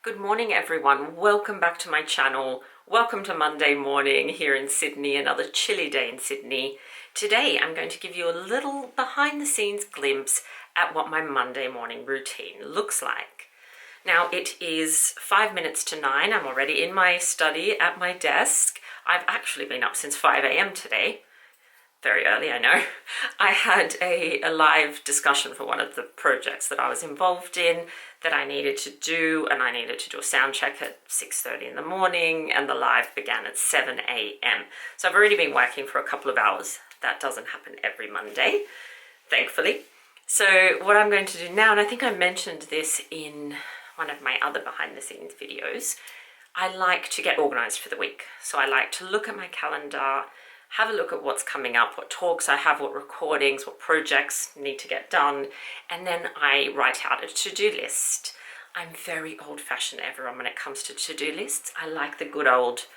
Good morning everyone, welcome back to my channel. Welcome to Monday morning here in Sydney, another chilly day in Sydney. Today I'm going to give you a little behind the scenes glimpse at what my Monday morning routine looks like. Now it is 5 minutes to 9, I'm already in my study at my desk. I've actually been up since 5 a.m. today. Very early, I know. I had a live discussion for one of the projects that I was involved in that I needed to do, and I needed to do a sound check at 6:30 in the morning, and the live began at 7 a.m. So I've already been working for a couple of hours. That doesn't happen every Monday, thankfully. So what I'm going to do now, and I think I mentioned this in one of my other behind the scenes videos, I like to get organized for the week. So I like to look at my calendar, have a look at what's coming up, what talks I have, what recordings, what projects need to get done, and then I write out a to-do list. I'm very old-fashioned, everyone, when it comes to to-do lists. I like the good old,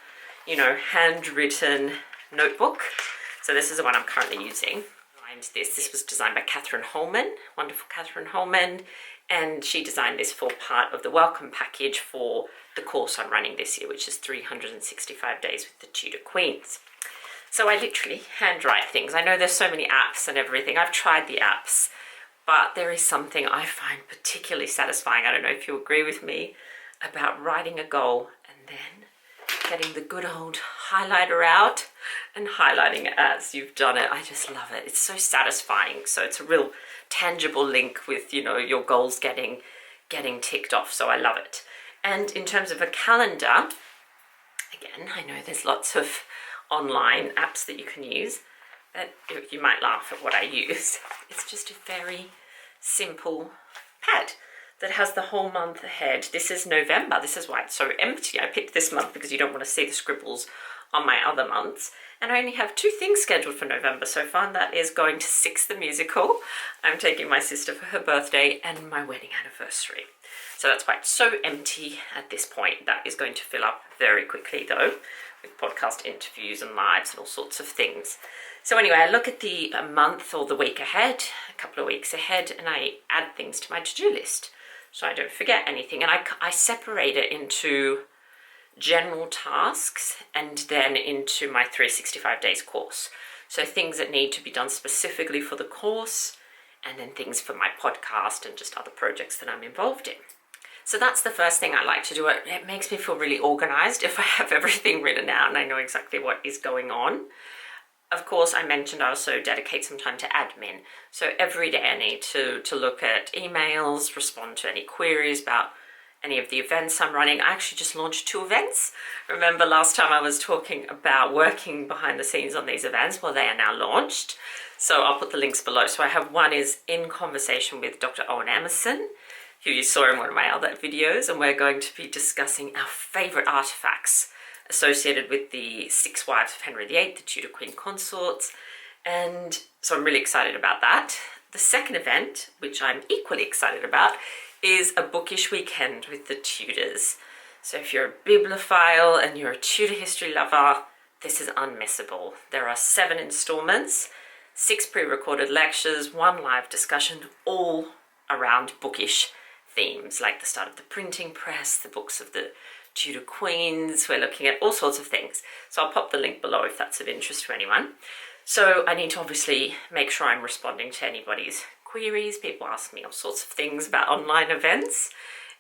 handwritten notebook. So this is the one I'm currently using. This was designed by Catherine Holman, wonderful Catherine Holman, and she designed this for part of the welcome package for the course I'm running this year, which is 365 Days with the Tudor Queens. So I literally handwrite things. I know there's so many apps and everything. I've tried the apps, but there is something I find particularly satisfying. I don't know if you agree with me about writing a goal and then getting the good old highlighter out and highlighting it as you've done it. I just love it. It's so satisfying. So it's a real tangible link with, your goals getting ticked off. So I love it. And in terms of a calendar, again, I know there's lots of online apps that you can use, but you might laugh at what I use. It's just a very simple pad that has the whole month ahead. This is November. This is why it's so empty. I picked this month because you don't want to see the scribbles on my other months. And I only have 2 things scheduled for November so far, and that is going to Six the Musical. I'm taking my sister for her birthday and my wedding anniversary. So that's why it's so empty at this point. That is going to fill up very quickly though, with podcast interviews and lives and all sorts of things. So anyway, I look at the month or the week ahead, a couple of weeks ahead, and I add things to my to-do list so I don't forget anything. And I separate it into general tasks and then into my 365 days course. So things that need to be done specifically for the course, and then things for my podcast and just other projects that I'm involved in. So that's the first thing I like to do. It makes me feel really organized if I have everything written out and I know exactly what is going on. Of course, I mentioned I also dedicate some time to admin. So every day I need to look at emails, respond to any queries about any of the events I'm running. I actually just launched 2 events. Remember last time I was talking about working behind the scenes on these events? Well, they are now launched. So I'll put the links below. So I have one is In Conversation with Dr. Owen Emmerson, who you saw in one of my other videos, and we're going to be discussing our favourite artefacts associated with the 6 wives of Henry VIII, the Tudor Queen consorts, and so I'm really excited about that. The second event, which I'm equally excited about, is a Bookish Weekend with the Tudors. So if you're a bibliophile and you're a Tudor history lover, this is unmissable. There are 7 installments, 6 pre-recorded lectures, 1 live discussion, all around bookish themes, like the start of the printing press, the books of the Tudor Queens. We're looking at all sorts of things. So I'll pop the link below if that's of interest to anyone. So I need to obviously make sure I'm responding to anybody's queries. People ask me all sorts of things about online events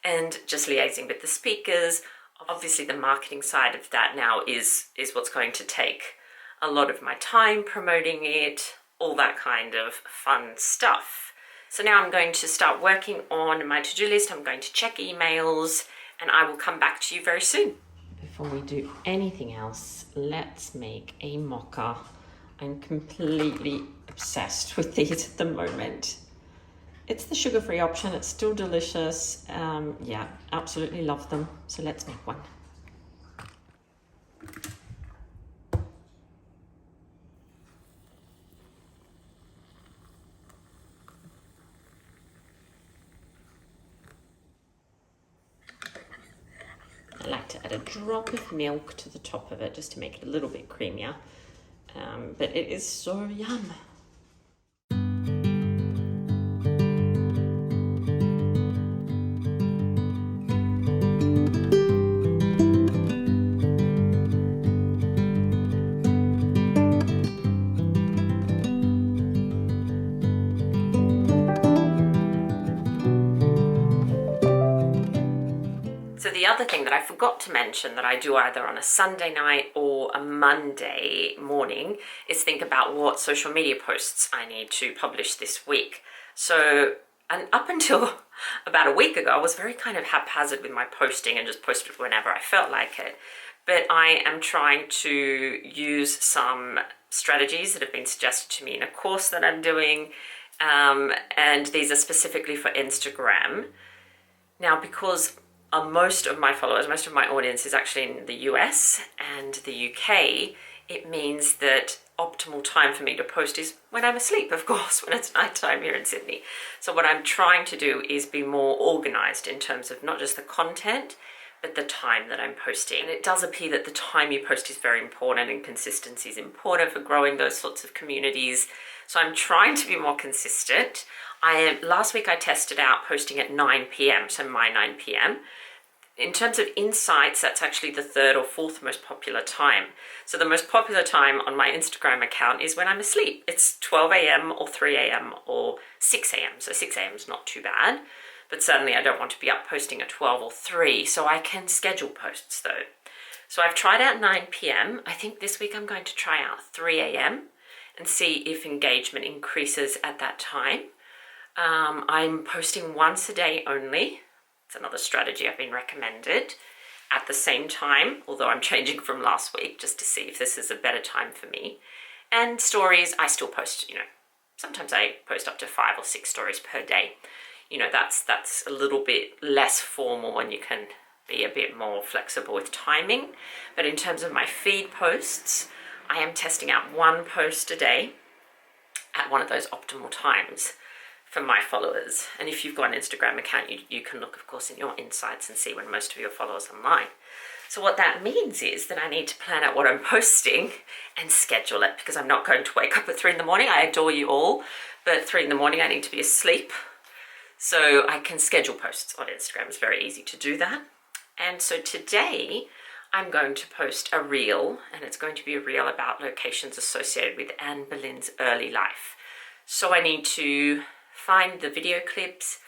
and just liaising with the speakers. Obviously the marketing side of that now is what's going to take a lot of my time, promoting it, all that kind of fun stuff. So now I'm going to start working on my to-do list. I'm going to check emails and I will come back to you very soon. Before we do anything else, let's make a mocha. I'm completely obsessed with these at the moment. It's the sugar-free option. It's still delicious. Yeah, absolutely love them. So let's make one. I like to add a drop of milk to the top of it just to make it a little bit creamier. But it is so yum. So the other thing that I forgot to mention that I do either on a Sunday night or a Monday morning is think about what social media posts I need to publish this week. So, and up until about a week ago, I was very kind of haphazard with my posting and just posted whenever I felt like it. But I am trying to use some strategies that have been suggested to me in a course that I'm doing. And these are specifically for Instagram. Now, because most of my followers, most of my audience is actually in the US and the UK, it means that optimal time for me to post is when I'm asleep, of course, when it's nighttime here in Sydney. So what I'm trying to do is be more organized in terms of not just the content, but the time that I'm posting. And it does appear that the time you post is very important, and consistency is important for growing those sorts of communities. So I'm trying to be more consistent. Last week I tested out posting at 9 p.m, so my 9 p.m. In terms of insights, that's actually the third or fourth most popular time. So the most popular time on my Instagram account is when I'm asleep. It's 12 a.m. or 3 a.m. or 6 a.m. So 6 a.m. is not too bad, but certainly I don't want to be up posting at 12 or 3, so I can schedule posts though. So I've tried out 9 p.m. I think this week I'm going to try out 3 a.m. and see if engagement increases at that time. I'm posting once a day only. It's another strategy I've been recommended at the same time, although I'm changing from last week just to see if this is a better time for me. And stories, I still post, sometimes I post up to 5 or 6 stories per day. That's a little bit less formal when you can be a bit more flexible with timing. But in terms of my feed posts, I am testing out 1 post a day at one of those optimal times for my followers. And if you've got an Instagram account, you can look, of course, in your insights and see when most of your followers are online. So what that means is that I need to plan out what I'm posting and schedule it, because I'm not going to wake up at 3 in the morning. I adore you all, but at 3 in the morning I need to be asleep. So I can schedule posts on Instagram. It's very easy to do that. And so today I'm going to post a reel, and it's going to be a reel about locations associated with Anne Boleyn's early life. So I need to find the video clips,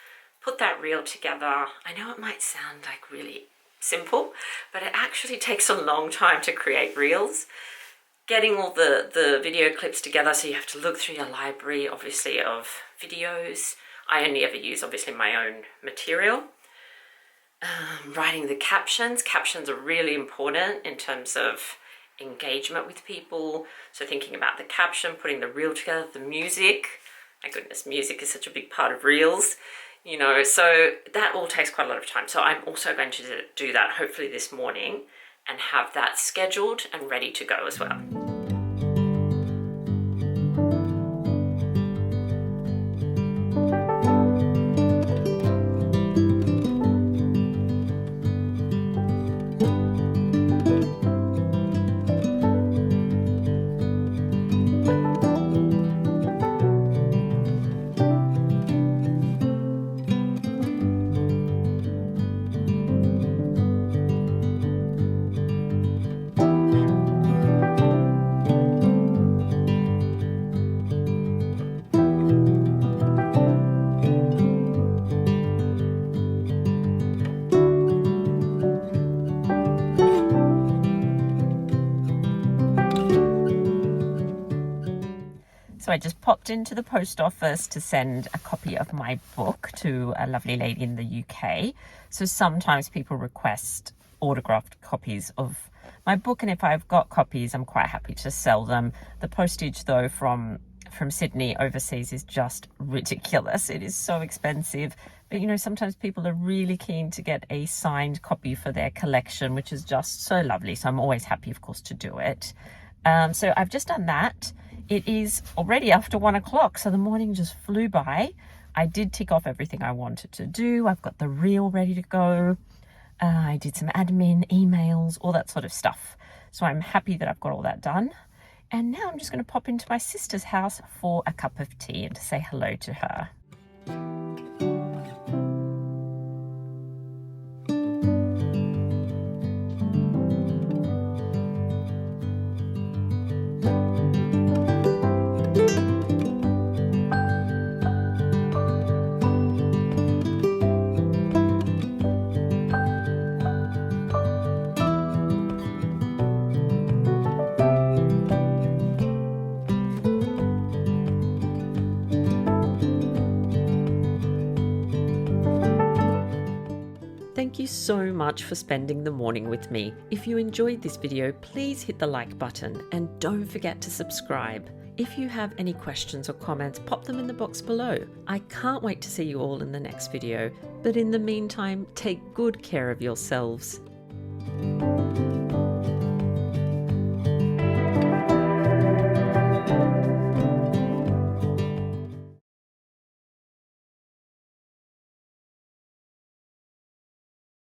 put that reel together. I know it might sound like really simple, but it actually takes a long time to create reels. Getting all the video clips together, so you have to look through your library, obviously, of videos. I only ever use, obviously, my own material. Writing the captions. Captions are really important in terms of engagement with people. So thinking about the caption, putting the reel together, the music. My goodness, music is such a big part of reels, so that all takes quite a lot of time. So I'm also going to do that hopefully this morning and have that scheduled and ready to go as well. So I just popped into the post office to send a copy of my book to a lovely lady in the UK. So sometimes people request autographed copies of my book, and if I've got copies, I'm quite happy to sell them. The postage, though, from Sydney overseas is just ridiculous. It is so expensive. But, sometimes people are really keen to get a signed copy for their collection, which is just so lovely. So I'm always happy, of course, to do it. So I've just done that. It is already after 1 o'clock, so the morning just flew by. I did tick off everything I wanted to do. I've got the reel ready to go. I did some admin, emails, all that sort of stuff. So I'm happy that I've got all that done. And now I'm just going to pop into my sister's house for a cup of tea and to say hello to her. Thank you so much for spending the morning with me. If you enjoyed this video, please hit the like button and don't forget to subscribe. If you have any questions or comments, pop them in the box below. I can't wait to see you all in the next video, but in the meantime, take good care of yourselves.